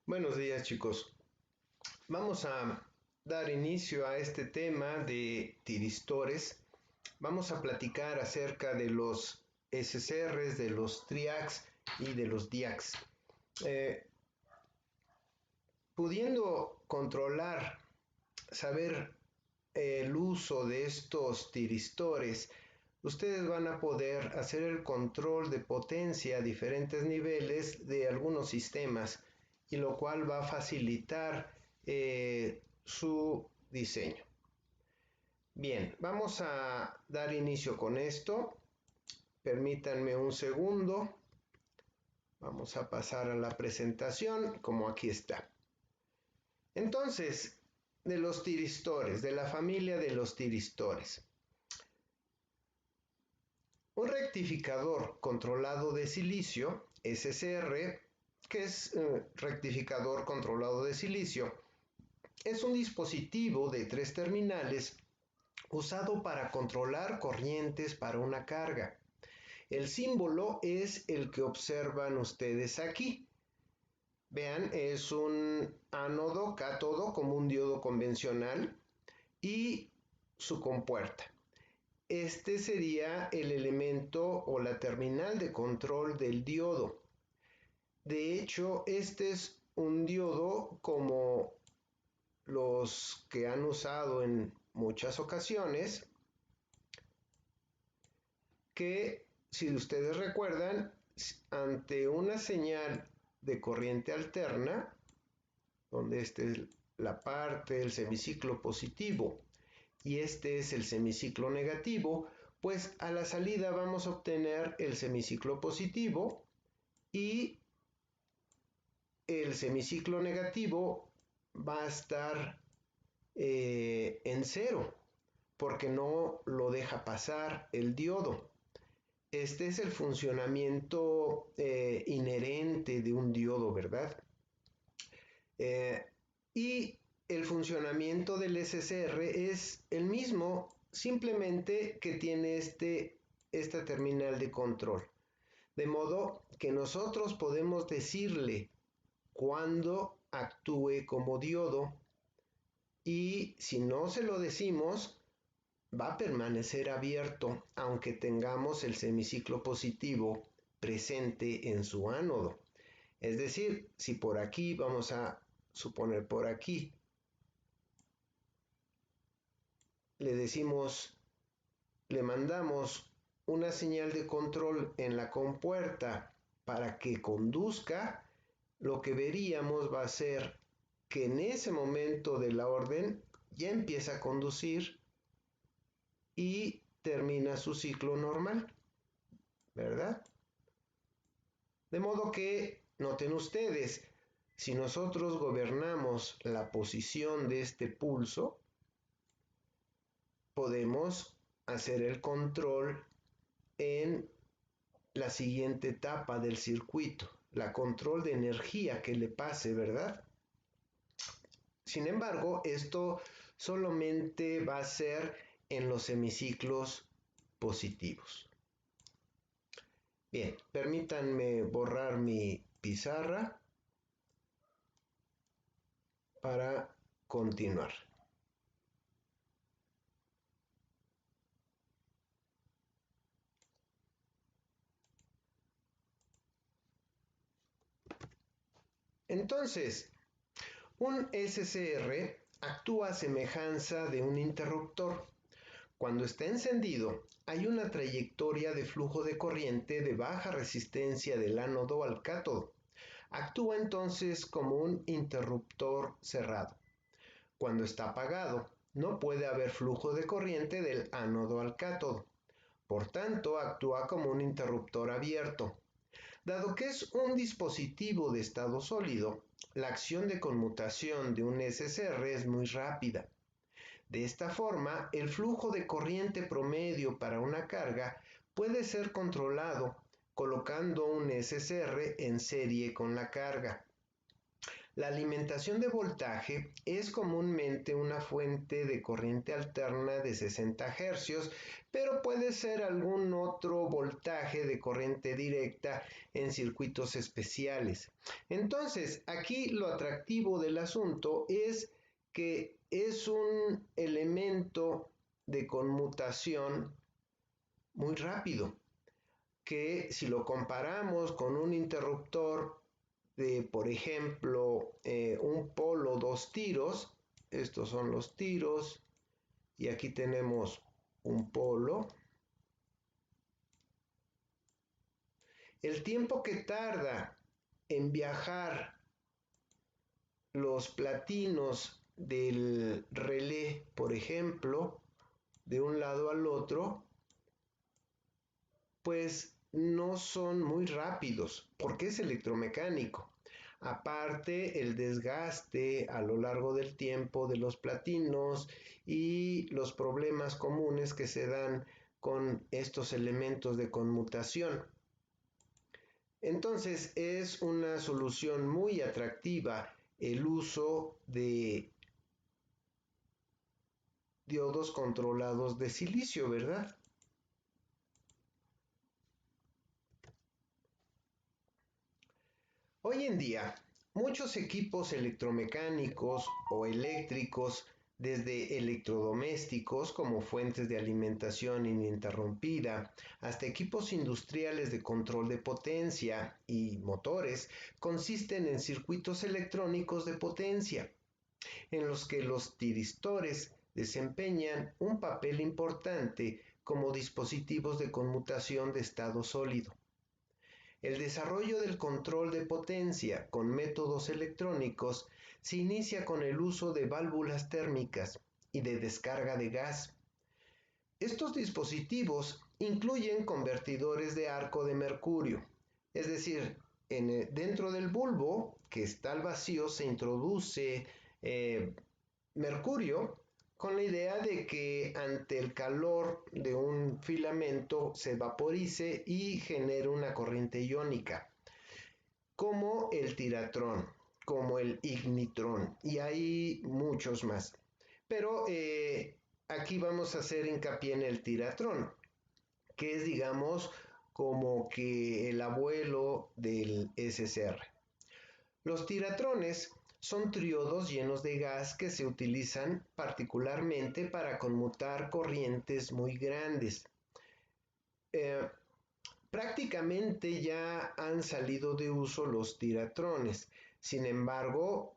Buenos días, chicos. Vamos a dar inicio a este tema de tiristores. Vamos a platicar acerca de los SCRs, de los TRIACs y de los DIACs. Pudiendo controlar, saber el uso de estos tiristores, ustedes van a poder hacer el control de potencia a diferentes niveles de algunos sistemas, y lo cual va a facilitar su diseño. Bien, vamos a dar inicio con esto. Permítanme un segundo. Vamos a pasar a la presentación, como aquí está. Entonces, de los tiristores, de la familia de los tiristores. Un rectificador controlado de silicio, SCR, que es rectificador controlado de silicio, es un dispositivo de 3 terminales usado para controlar corrientes para una carga. El símbolo es el que observan ustedes aquí. Vean, es un ánodo, cátodo, como un diodo convencional, y su compuerta. Este sería el elemento o la terminal de control del diodo. De hecho, este es un diodo como los que han usado en muchas ocasiones, que si ustedes recuerdan, ante una señal de corriente alterna, donde esta es la parte del semiciclo positivo y este es el semiciclo negativo, pues a la salida vamos a obtener el semiciclo positivo y el semiciclo negativo va a estar en cero, porque no lo deja pasar el diodo. Este es el funcionamiento inherente de un diodo, ¿verdad? Y el funcionamiento del SCR es el mismo, simplemente que tiene esta terminal de control. De modo que nosotros podemos decirle cuándo actúe como diodo, y si no se lo decimos, va a permanecer abierto aunque tengamos el semiciclo positivo presente en su ánodo. Es decir, si por aquí, vamos a suponer por aquí, le mandamos una señal de control en la compuerta para que conduzca, lo que veríamos va a ser que en ese momento de la orden ya empieza a conducir y termina su ciclo normal, ¿verdad? De modo que, noten ustedes, si nosotros gobernamos la posición de este pulso, podemos hacer el control en la siguiente etapa del circuito, la control de energía que le pase, ¿verdad? Sin embargo, esto solamente va a ser en los semiciclos positivos. Bien, permítanme borrar mi pizarra para continuar. Entonces, un SCR actúa a semejanza de un interruptor. Cuando está encendido, hay una trayectoria de flujo de corriente de baja resistencia del ánodo al cátodo. Actúa entonces como un interruptor cerrado. Cuando está apagado, no puede haber flujo de corriente del ánodo al cátodo. Por tanto, actúa como un interruptor abierto. Dado que es un dispositivo de estado sólido, la acción de conmutación de un SCR es muy rápida. De esta forma, el flujo de corriente promedio para una carga puede ser controlado colocando un SCR en serie con la carga. La alimentación de voltaje es comúnmente una fuente de corriente alterna de 60 Hz, pero puede ser algún otro voltaje de corriente directa en circuitos especiales. Entonces, aquí lo atractivo del asunto es que es un elemento de conmutación muy rápido, que si lo comparamos con un interruptor de, por ejemplo, un polo, dos tiros, estos son los tiros, y aquí tenemos un polo. El tiempo que tarda en viajar los platinos del relé, por ejemplo, de un lado al otro, pues no son muy rápidos, porque es electromecánico. Aparte, el desgaste a lo largo del tiempo de los platinos y los problemas comunes que se dan con estos elementos de conmutación. Entonces, es una solución muy atractiva el uso de diodos controlados de silicio, ¿verdad? Hoy en día, muchos equipos electromecánicos o eléctricos, desde electrodomésticos como fuentes de alimentación ininterrumpida, hasta equipos industriales de control de potencia y motores, consisten en circuitos electrónicos de potencia, en los que los tiristores desempeñan un papel importante como dispositivos de conmutación de estado sólido. El desarrollo del control de potencia con métodos electrónicos se inicia con el uso de válvulas térmicas y de descarga de gas. Estos dispositivos incluyen convertidores de arco de mercurio, es decir, dentro del bulbo que está al vacío se introduce mercurio con la idea de que ante el calor de un filamento se vaporice y genere una corriente iónica, como el tiratrón, como el ignitrón, y hay muchos más. Pero aquí vamos a hacer hincapié en el tiratrón, que es, digamos, como que el abuelo del SSR. Los tiratrones son triodos llenos de gas que se utilizan particularmente para conmutar corrientes muy grandes. Eh, Prácticamente ya han salido de uso los tiratrones. Sin embargo,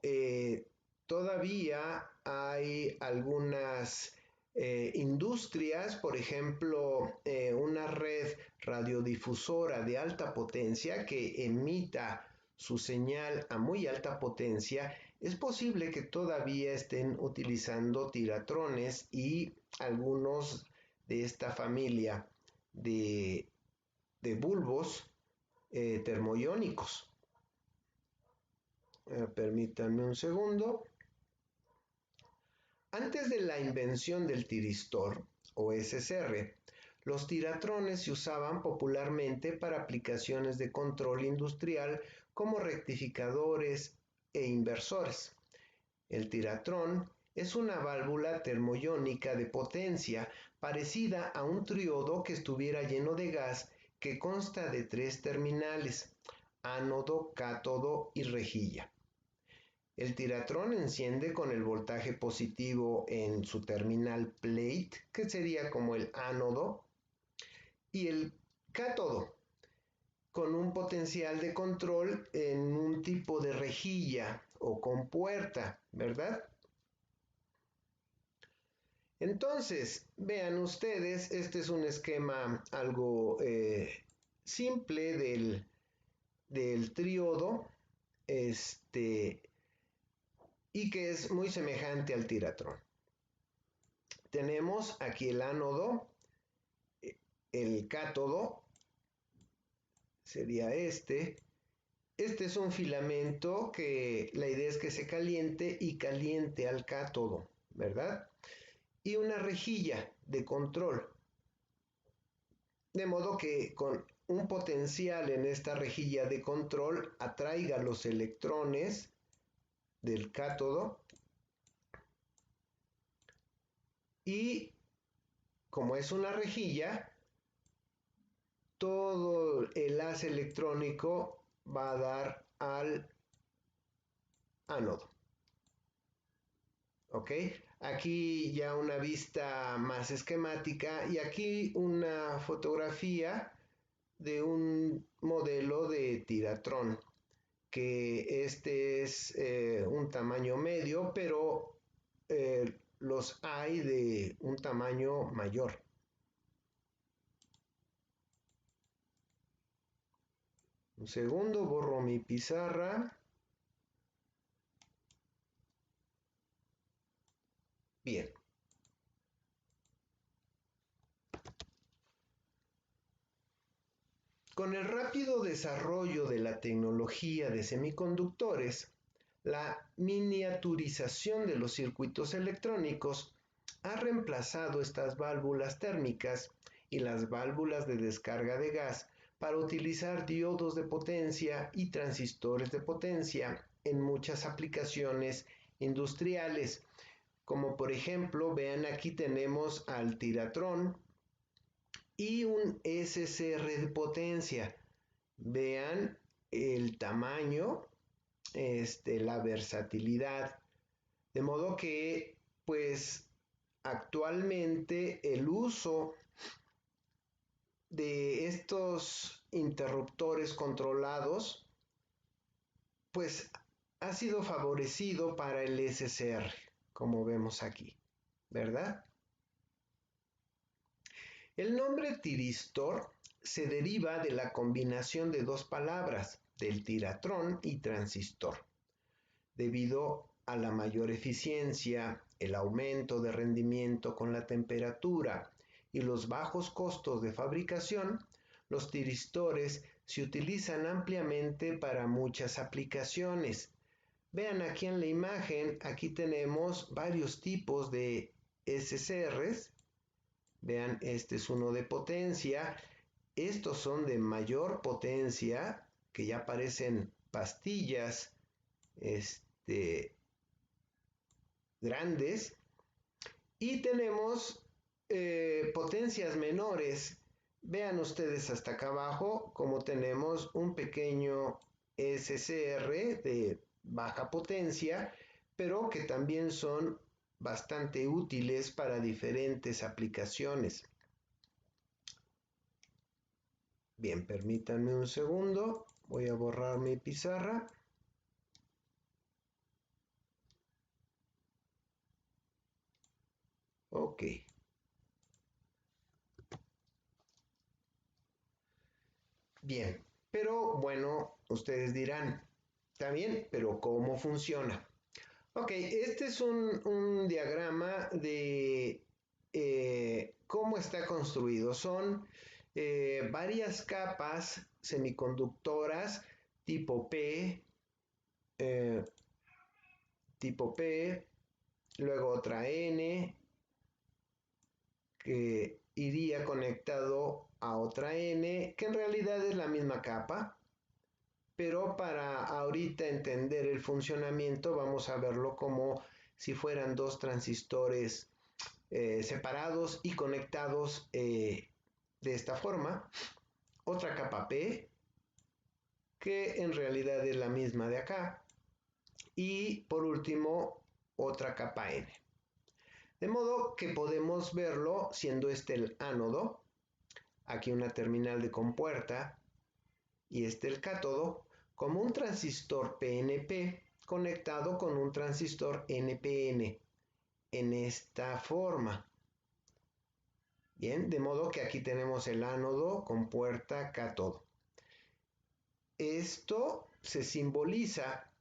todavía hay algunas industrias, por ejemplo, una red radiodifusora de alta potencia que emita su señal a muy alta potencia, es posible que todavía estén utilizando tiratrones y algunos de esta familia de bulbos termoiónicos. Permítanme un segundo. Antes de la invención del tiristor o SSR, los tiratrones se usaban popularmente para aplicaciones de control industrial como rectificadores e inversores. El tiratrón es una válvula termoiónica de potencia parecida a un triodo que estuviera lleno de gas, que consta de 3 terminales: ánodo, cátodo y rejilla. El tiratrón enciende con el voltaje positivo en su terminal plate, que sería como el ánodo, y el cátodo con un potencial de control en un tipo de rejilla o compuerta, ¿verdad? Entonces, vean ustedes, este es un esquema algo simple del triodo, y que es muy semejante al tiratrón. Tenemos aquí el ánodo, el cátodo, sería este. Este es un filamento que la idea es que se caliente y caliente al cátodo, ¿verdad? Y una rejilla de control, de modo que con un potencial en esta rejilla de control atraiga los electrones del cátodo y como es una rejilla, todo el haz electrónico va a dar al ánodo. ¿Ok? Aquí ya una vista más esquemática y aquí una fotografía de un modelo de tiratrón, que este es un tamaño medio, pero los hay de un tamaño mayor. Un segundo, borro mi pizarra. Bien. Con el rápido desarrollo de la tecnología de semiconductores, la miniaturización de los circuitos electrónicos ha reemplazado estas válvulas térmicas y las válvulas de descarga de gas para utilizar diodos de potencia y transistores de potencia en muchas aplicaciones industriales, como por ejemplo, vean aquí tenemos al tiratrón y un SCR de potencia. Vean el tamaño, la versatilidad. De modo que, pues, actualmente el uso de estos interruptores controlados, pues, ha sido favorecido para el SCR, como vemos aquí, ¿verdad? El nombre tiristor se deriva de la combinación de dos palabras, del tiratrón y transistor. Debido a la mayor eficiencia, el aumento de rendimiento con la temperatura y los bajos costos de fabricación, los tiristores se utilizan ampliamente para muchas aplicaciones. Vean aquí en la imagen, aquí tenemos varios tipos de SCRs. Vean, este es uno de potencia. Estos son de mayor potencia, que ya parecen pastillas grandes. Y tenemos potencias menores. Vean ustedes hasta acá abajo como tenemos un pequeño SCR de baja potencia, pero que también son bastante útiles para diferentes aplicaciones. Bien, permítanme un segundo. Voy a borrar mi pizarra. Ok. Bien, pero bueno, ustedes dirán, está bien, pero ¿cómo funciona? Ok, este es un diagrama de cómo está construido. Son varias capas semiconductoras tipo P, eh, tipo P, luego otra N, que iría conectado a otra N, que en realidad es la misma capa, pero para ahorita entender el funcionamiento vamos a verlo como si fueran dos transistores separados y conectados de esta forma. Otra capa P, que en realidad es la misma de acá. Y por último, otra capa N. De modo que podemos verlo siendo este el ánodo, aquí una terminal de compuerta y este el cátodo, como un transistor PNP conectado con un transistor NPN en esta forma. Bien, de modo que aquí tenemos el ánodo con puerta cátodo. Esto se simboliza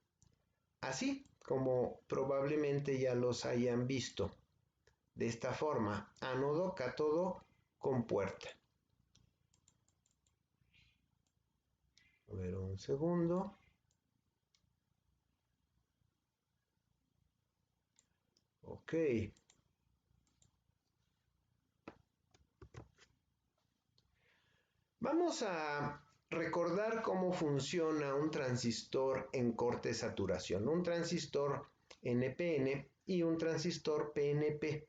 así, como probablemente ya los hayan visto. De esta forma, ánodo, cátodo con puerta. A ver, un segundo. Ok. Vamos a recordar cómo funciona un transistor en corte saturación, un transistor NPN y un transistor PNP,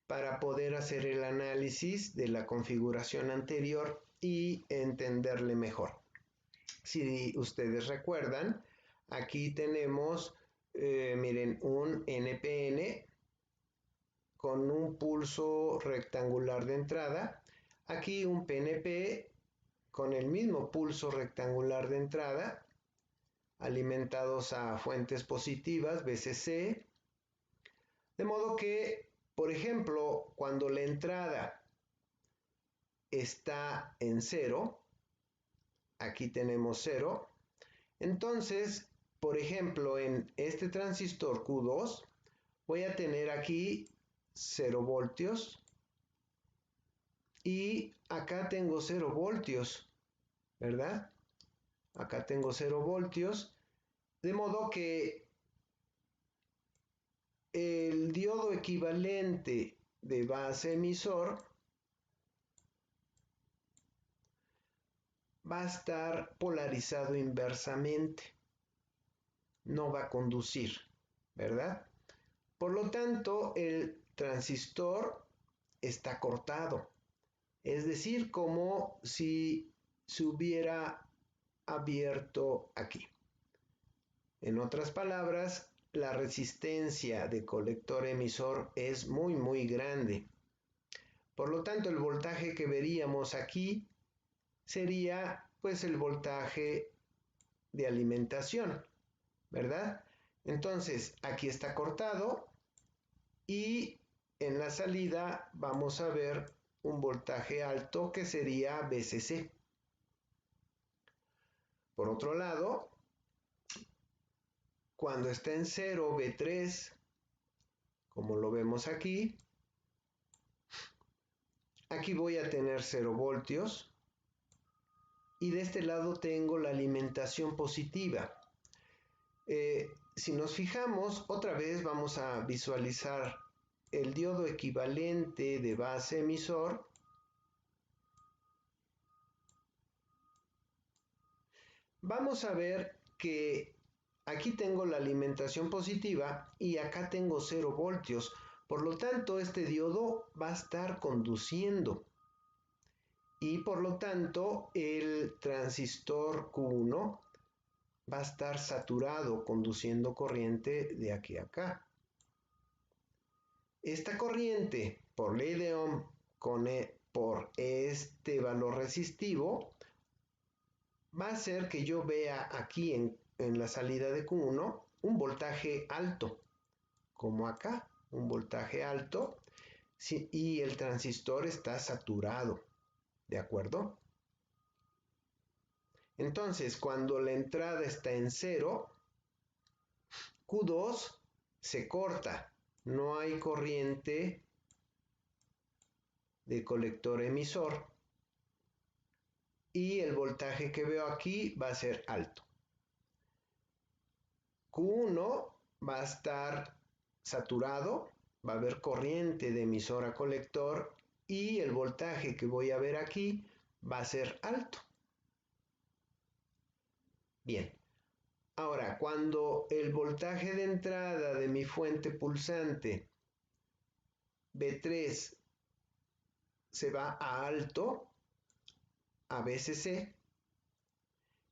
para poder hacer el análisis de la configuración anterior y entenderle mejor. Si ustedes recuerdan, aquí tenemos, miren, un NPN con un pulso rectangular de entrada, aquí un PNP con el mismo pulso rectangular de entrada, alimentados a fuentes positivas, VCC, de modo que, por ejemplo, cuando la entrada está en 0, aquí tenemos 0, entonces, por ejemplo, en este transistor Q2, voy a tener aquí 0 voltios y acá tengo 0 voltios, ¿verdad? Acá tengo 0 voltios, de modo que el diodo equivalente de base emisor va a estar polarizado inversamente, no va a conducir, ¿verdad? Por lo tanto, el transistor está cortado, es decir, como si se hubiera abierto aquí. En otras palabras, la resistencia de colector emisor es muy grande. Por lo tanto, el voltaje que veríamos aquí sería pues el voltaje de alimentación, ¿verdad? Entonces, aquí está cortado y en la salida vamos a ver un voltaje alto que sería VCC. Por otro lado, cuando está en 0 V3, como lo vemos aquí, aquí voy a tener 0 voltios y de este lado tengo la alimentación positiva. Si nos fijamos, otra vez vamos a visualizar el diodo equivalente de base emisor. Vamos a ver que aquí tengo la alimentación positiva y acá tengo 0 voltios. Por lo tanto, este diodo va a estar conduciendo. Y por lo tanto, el transistor Q1 va a estar saturado, conduciendo corriente de aquí a acá. Esta corriente, por ley de Ohm, por este valor resistivo, va a hacer que yo vea aquí en la salida de Q1 un voltaje alto, como acá, un voltaje alto, y el transistor está saturado, ¿de acuerdo? Entonces, cuando la entrada está en 0, Q2 se corta, no hay corriente de colector emisor y el voltaje que veo aquí va a ser alto. Q1 va a estar saturado, va a haber corriente de emisor a colector y el voltaje que voy a ver aquí va a ser alto. Bien, ahora cuando el voltaje de entrada de mi fuente pulsante B3 se va a alto, a VCC,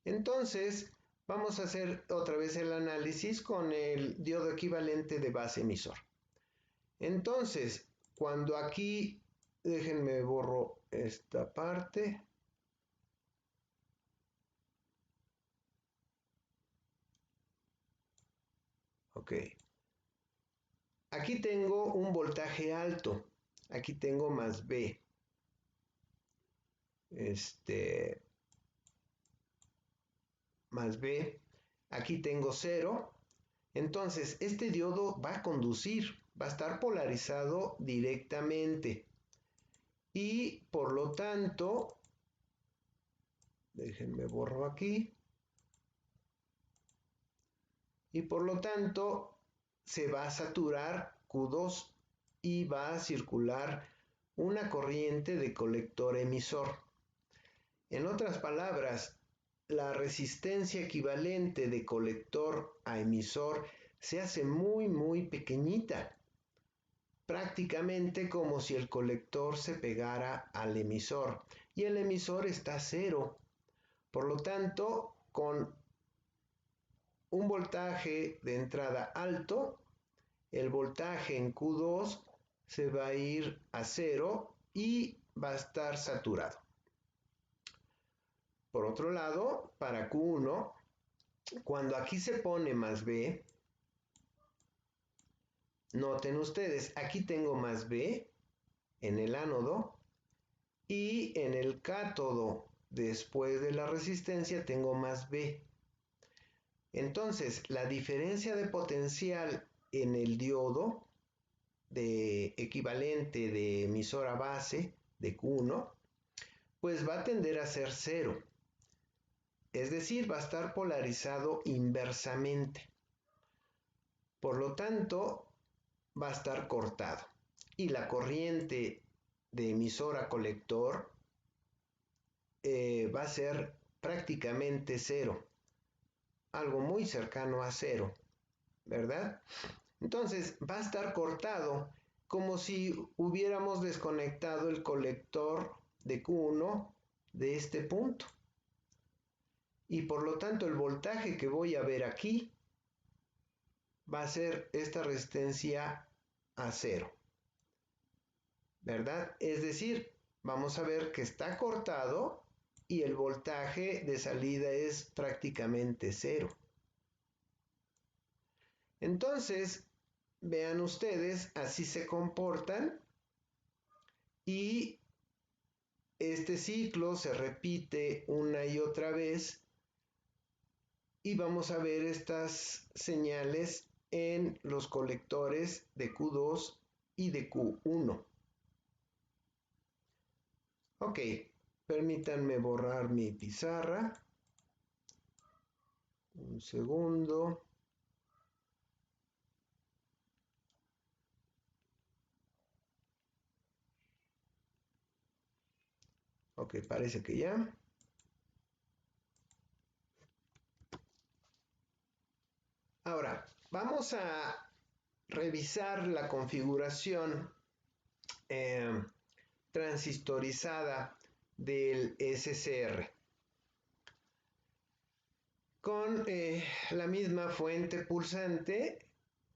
entonces vamos a hacer otra vez el análisis con el diodo equivalente de base emisor. Entonces, cuando aquí, déjenme borro esta parte. Ok. Aquí tengo un voltaje alto. Aquí tengo más B. Más B. Aquí tengo 0. Entonces, este diodo va a conducir, va a estar polarizado directamente. Y por lo tanto, déjenme borro aquí. Y por lo tanto, se va a saturar Q2 y va a circular una corriente de colector emisor. En otras palabras, la resistencia equivalente de colector a emisor se hace muy pequeñita, prácticamente como si el colector se pegara al emisor y el emisor está a cero. Por lo tanto, con un voltaje de entrada alto, el voltaje en Q2 se va a ir a cero y va a estar saturado. Por otro lado, para Q1, cuando aquí se pone más B, noten ustedes, aquí tengo más B en el ánodo y en el cátodo, después de la resistencia, tengo más B. Entonces, la diferencia de potencial en el diodo de equivalente de emisor a base de Q1, pues va a tender a ser cero. Es decir, va a estar polarizado inversamente. Por lo tanto, va a estar cortado. Y la corriente de emisor a colector va a ser prácticamente cero. Algo muy cercano a cero, ¿verdad? Entonces va a estar cortado como si hubiéramos desconectado el colector de Q1 de este punto. Y por lo tanto el voltaje que voy a ver aquí va a ser esta resistencia a cero, ¿verdad? Es decir, vamos a ver que está cortado y el voltaje de salida es prácticamente cero. Entonces, vean ustedes, así se comportan y este ciclo se repite una y otra vez y vamos a ver estas señales en los colectores de Q2 y de Q1. Ok, permítanme borrar mi pizarra. Un segundo. Ok, parece que ya. Ahora, vamos a revisar la configuración transistorizada del SCR con la misma fuente pulsante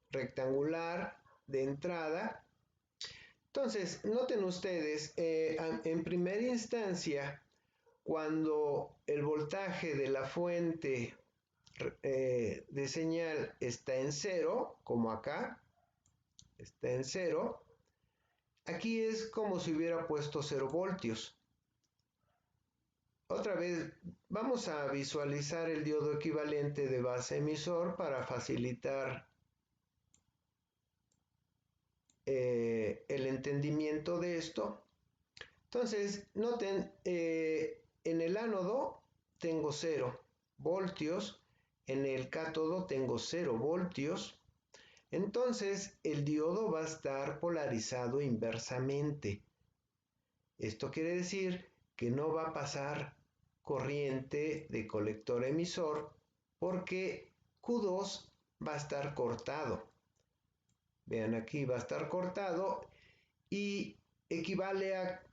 rectangular de entrada. Entonces, noten ustedes, en primera instancia, cuando el voltaje de la fuente de señal está en cero, como acá, está en cero, aquí es como si hubiera puesto 0 voltios. Otra vez, vamos a visualizar el diodo equivalente de base emisor para facilitar el entendimiento de esto. Entonces, noten, en el ánodo tengo 0 voltios, en el cátodo tengo 0 voltios. Entonces, el diodo va a estar polarizado inversamente. Esto quiere decir que no va a pasar corriente de colector a emisor porque Q2 va a estar cortado. Vean, aquí va a estar cortado y equivale a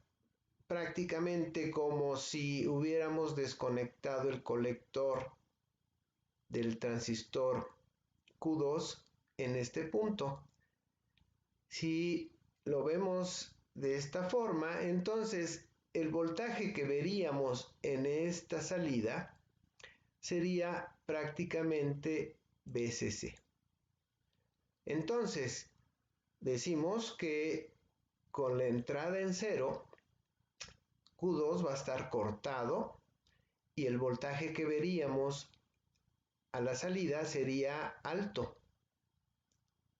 prácticamente como si hubiéramos desconectado el colector del transistor Q2 en este punto. Si lo vemos de esta forma, entonces el voltaje que veríamos en esta salida sería prácticamente VCC. Entonces, decimos que con la entrada en cero, Q2 va a estar cortado y el voltaje que veríamos a la salida sería alto,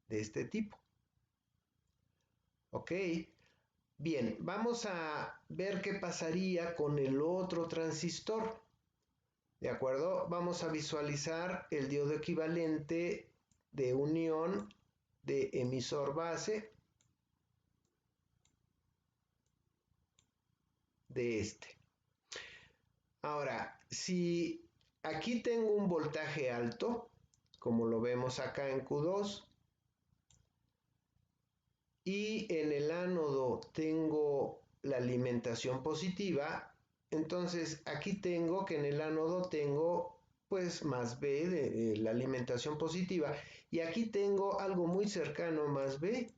de este tipo. Ok, bien, vamos a ver qué pasaría con el otro transistor. ¿De acuerdo? Vamos a visualizar el diodo equivalente de unión de emisor base de este. Ahora, si aquí tengo un voltaje alto, como lo vemos acá en Q2, y en el ánodo tengo la alimentación positiva, entonces aquí tengo que en el ánodo tengo pues más B de la alimentación positiva, y aquí tengo algo muy cercano a más B.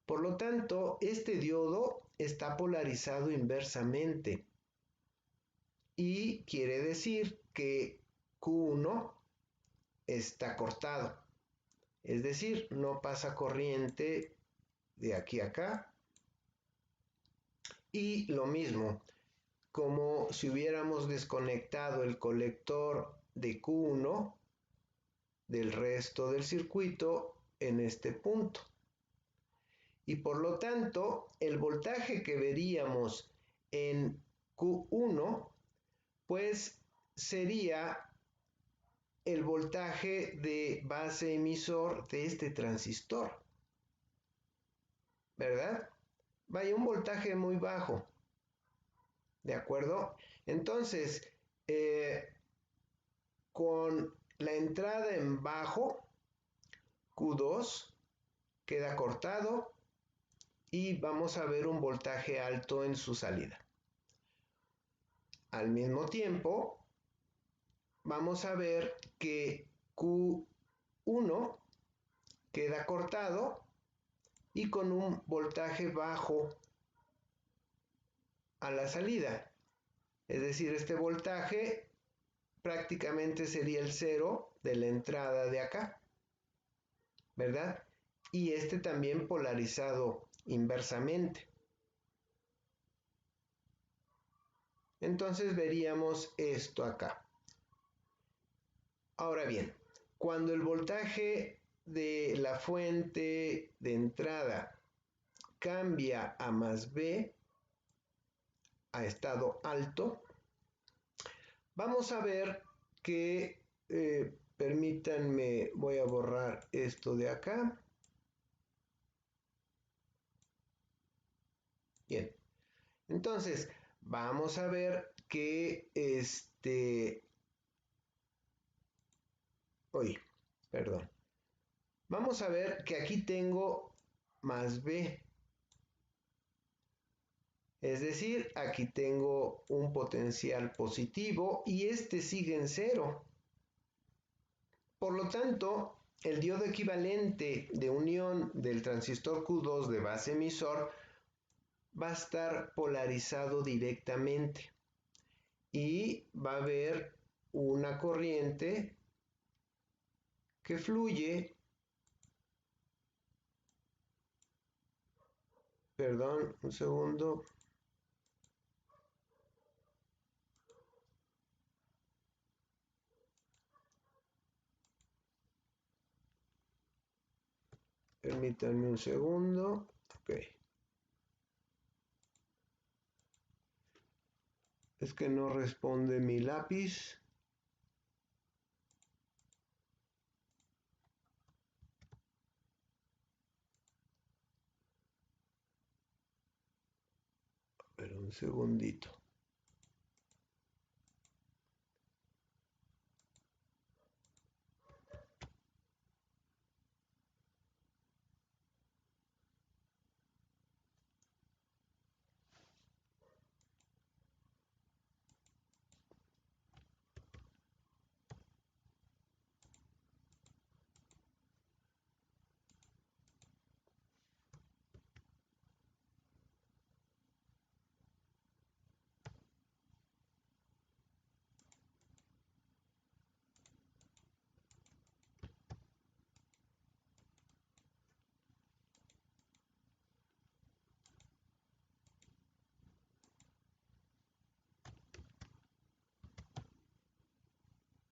Por lo tanto, este diodo está polarizado inversamente y quiere decir que Q1 está cortado, es decir, no pasa corriente de aquí a acá. Y lo mismo, como si hubiéramos desconectado el colector de Q1 del resto del circuito en este punto. Y por lo tanto, el voltaje que veríamos en Q1, pues sería el voltaje de base emisor de este transistor, ¿verdad? Vaya, un voltaje muy bajo, ¿de acuerdo? Entonces, con la entrada en bajo, Q2 queda cortado y vamos a ver un voltaje alto en su salida. Al mismo tiempo, vamos a ver que Q1 queda cortado y con un voltaje bajo a la salida. Es decir, este voltaje prácticamente sería el cero de la entrada de acá, ¿verdad? Y este también polarizado inversamente. Entonces veríamos esto acá. Ahora bien, cuando el voltaje de la fuente de entrada cambia a más B, a estado alto, vamos a ver que, permítanme, voy a borrar esto de acá. Bien, entonces vamos a ver que perdón. Vamos a ver que aquí tengo más B. Es decir, aquí tengo un potencial positivo y este sigue en cero. Por lo tanto, el diodo equivalente de unión del transistor Q2 de base emisor va a estar polarizado directamente y va a haber una corriente que fluye, perdón, un segundo. Permítanme un segundo. Ok. Es que no responde mi lápiz. Pero un segundito.